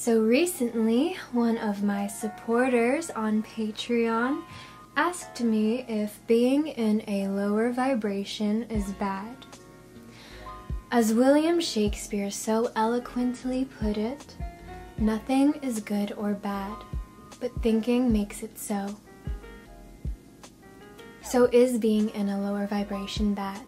So recently, one of my supporters on Patreon asked me if being in a lower vibration is bad. As William Shakespeare so eloquently put it, nothing is good or bad, but thinking makes it so. So is being in a lower vibration bad?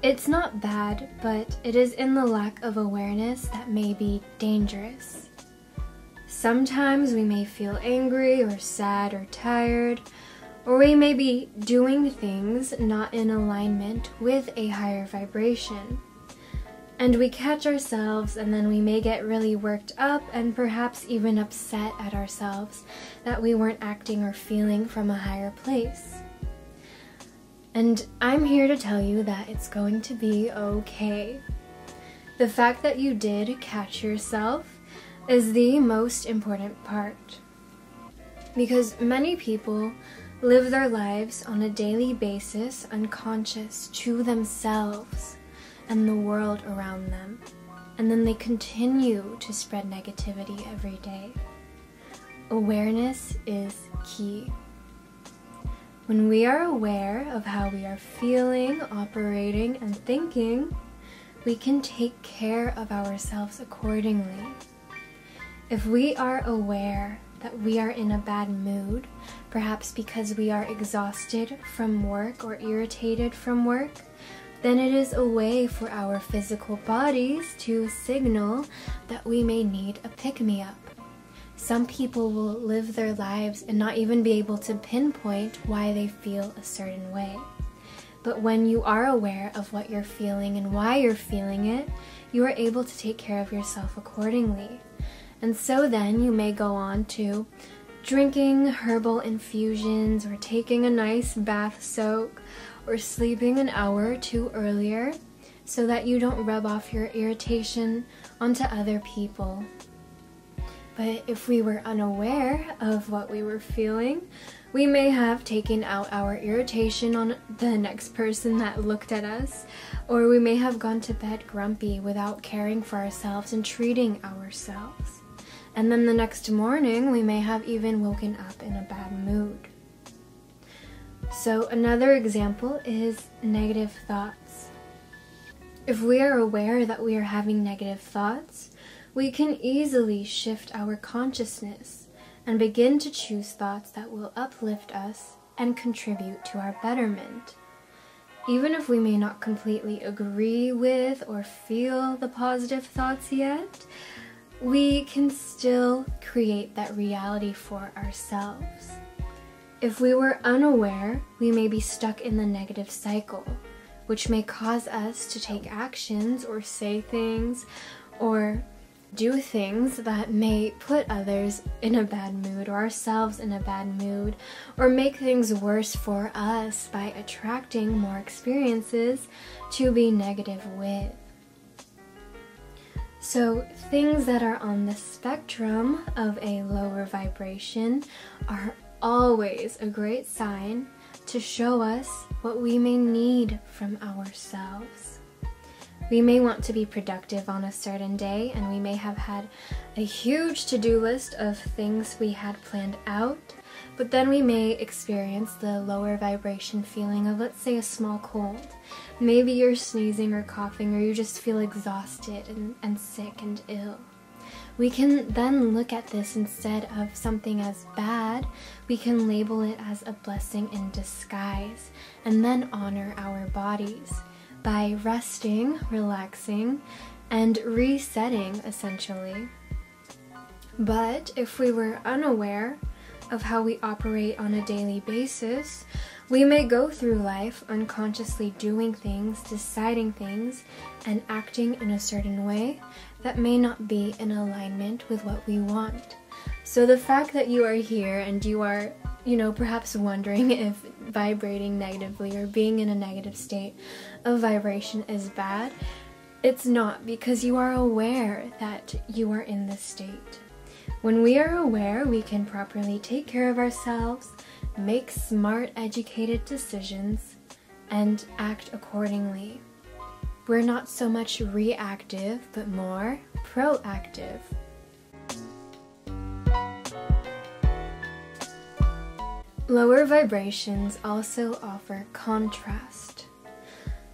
It's not bad, but it is in the lack of awareness that may be dangerous. Sometimes we may feel angry or sad or tired, or we may be doing things not in alignment with a higher vibration. And we catch ourselves, and then we may get really worked up and perhaps even upset at ourselves that we weren't acting or feeling from a higher place. And I'm here to tell you that it's going to be okay. The fact that you did catch yourself is the most important part. Because many people live their lives on a daily basis unconscious to themselves and the world around them. And then they continue to spread negativity every day. Awareness is key. When we are aware of how we are feeling, operating, and thinking, we can take care of ourselves accordingly. If we are aware that we are in a bad mood, perhaps because we are exhausted from work or irritated from work, then it is a way for our physical bodies to signal that we may need a pick-me-up. Some people will live their lives and not even be able to pinpoint why they feel a certain way. But when you are aware of what you're feeling and why you're feeling it, you are able to take care of yourself accordingly. And so then you may go on to drinking herbal infusions or taking a nice bath soak or sleeping an hour or two earlier so that you don't rub off your irritation onto other people. But if we were unaware of what we were feeling, we may have taken out our irritation on the next person that looked at us, or we may have gone to bed grumpy without caring for ourselves and treating ourselves. And then the next morning, we may have even woken up in a bad mood. So another example is negative thoughts. If we are aware that we are having negative thoughts, we can easily shift our consciousness and begin to choose thoughts that will uplift us and contribute to our betterment. Even if we may not completely agree with or feel the positive thoughts yet, we can still create that reality for ourselves. If we were unaware, we may be stuck in the negative cycle, which may cause us to take actions or say things or do things that may put others in a bad mood or ourselves in a bad mood, or make things worse for us by attracting more experiences to be negative with. So things that are on the spectrum of a lower vibration are always a great sign to show us what we may need from ourselves. We may want to be productive on a certain day, and we may have had a huge to-do list of things we had planned out, but then we may experience the lower vibration feeling of, let's say, a small cold. Maybe you're sneezing or coughing, or you just feel exhausted and sick and ill. We can then look at this instead of something as bad, we can label it as a blessing in disguise, and then honor our bodies by resting, relaxing, and resetting, essentially. But if we were unaware of how we operate on a daily basis, we may go through life unconsciously doing things, deciding things, and acting in a certain way that may not be in alignment with what we want. So the fact that you are here and you are, perhaps wondering if vibrating negatively or being in a negative state of vibration is bad, it's not, because you are aware that you are in this state. When we are aware, we can properly take care of ourselves, make smart, educated decisions, and act accordingly. We're not so much reactive, but more proactive. Lower vibrations also offer contrast.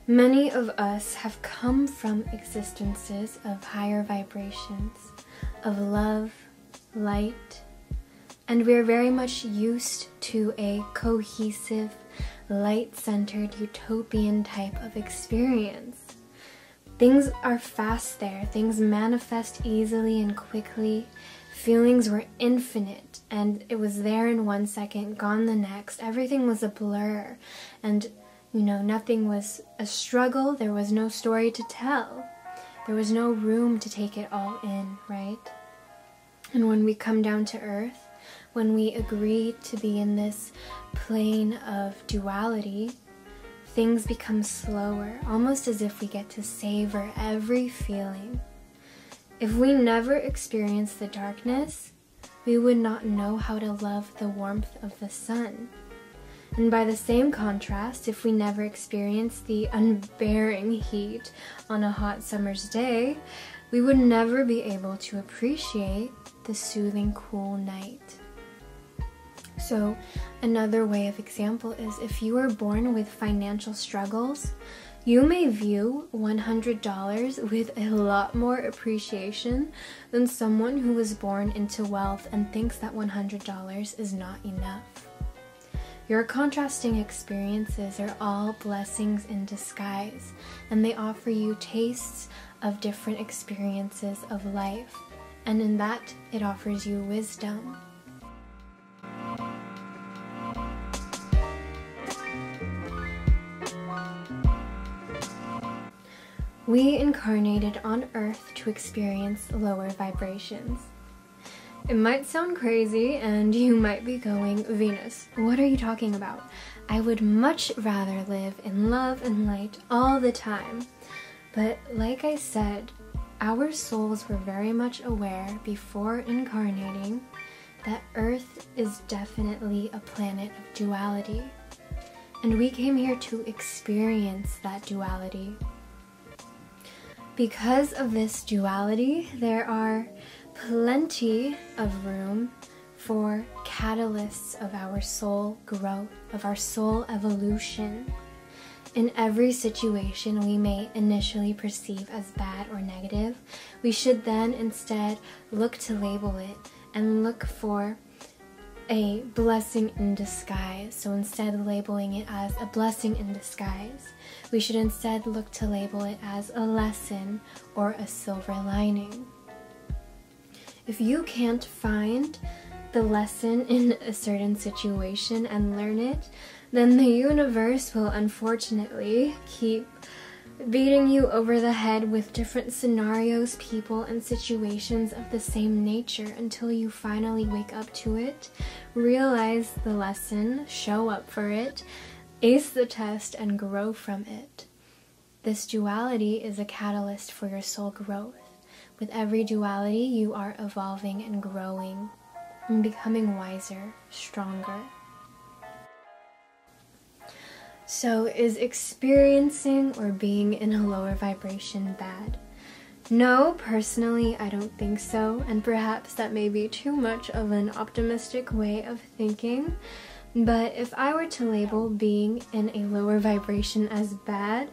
Many of us have come from existences of higher vibrations, of love, light, and we're very much used to a cohesive, light-centered, utopian type of experience. Things are fast there, things manifest easily and quickly, feelings were infinite, and it was there in 1 second, gone the next, everything was a blur, and nothing was a struggle, there was no story to tell. There was no room to take it all in, right? And when we come down to earth, when we agree to be in this plane of duality, things become slower, almost as if we get to savor every feeling. If we never experienced the darkness, we would not know how to love the warmth of the sun. And by the same contrast, if we never experienced the unbearing heat on a hot summer's day, we would never be able to appreciate the soothing, cool night. So another way of example is if you were born with financial struggles, you may view $100 with a lot more appreciation than someone who was born into wealth and thinks that $100 is not enough. Your contrasting experiences are all blessings in disguise, and they offer you tastes of different experiences of life, and in that it offers you wisdom. We incarnated on Earth to experience lower vibrations. It might sound crazy, and you might be going, Venus, what are you talking about? I would much rather live in love and light all the time. But like I said, our souls were very much aware before incarnating that Earth is definitely a planet of duality. And we came here to experience that duality. Because of this duality, there are plenty of room for catalysts of our soul growth, of our soul evolution. In every situation we may initially perceive as bad or negative, we should then instead look to label it and look for a blessing in disguise. So instead of labeling it as a blessing in disguise, we should instead look to label it as a lesson or a silver lining. If you can't find the lesson in a certain situation and learn it, then the universe will unfortunately keep beating you over the head with different scenarios, people, and situations of the same nature until you finally wake up to it, realize the lesson, show up for it, ace the test, and grow from it. This duality is a catalyst for your soul growth. With every duality, you are evolving and growing and becoming wiser, stronger. So, is experiencing or being in a lower vibration bad? No, personally, I don't think so, and perhaps that may be too much of an optimistic way of thinking, but if I were to label being in a lower vibration as bad,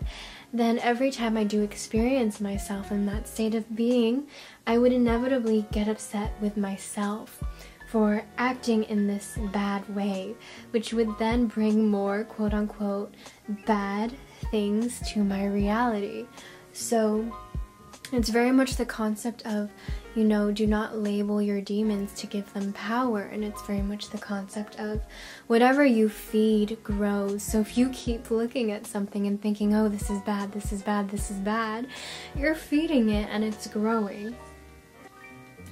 then every time I do experience myself in that state of being, I would inevitably get upset with myself for acting in this bad way, which would then bring more quote-unquote bad things to my reality. So it's very much the concept of, do not label your demons to give them power, and it's very much the concept of whatever you feed grows. So if you keep looking at something and thinking, oh, this is bad, this is bad, this is bad, you're feeding it and it's growing.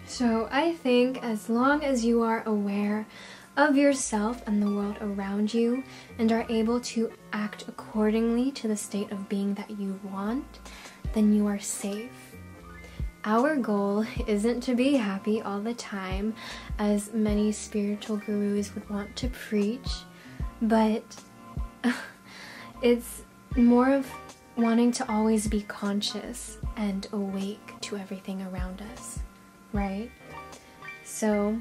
So I think as long as you are aware of yourself and the world around you and are able to act accordingly to the state of being that you want, then you are safe. Our goal isn't to be happy all the time, as many spiritual gurus would want to preach, but it's more of wanting to always be conscious and awake to everything around us, right? So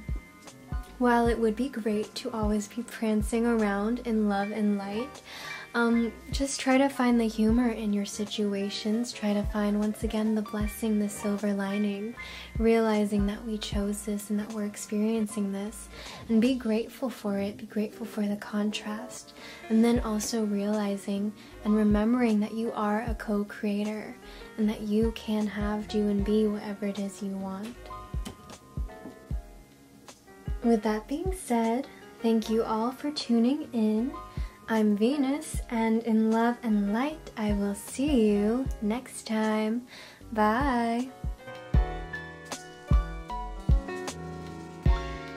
while it would be great to always be prancing around in love and light, just try to find the humor in your situations. Try to find, once again, the blessing, the silver lining, realizing that we chose this and that we're experiencing this, and be grateful for it. Be grateful for the contrast, and then also realizing and remembering that you are a co-creator and that you can have, do, and be whatever it is you want. With that being said, thank you all for tuning in. I'm Venus, and in love and light, I will see you next time. Bye!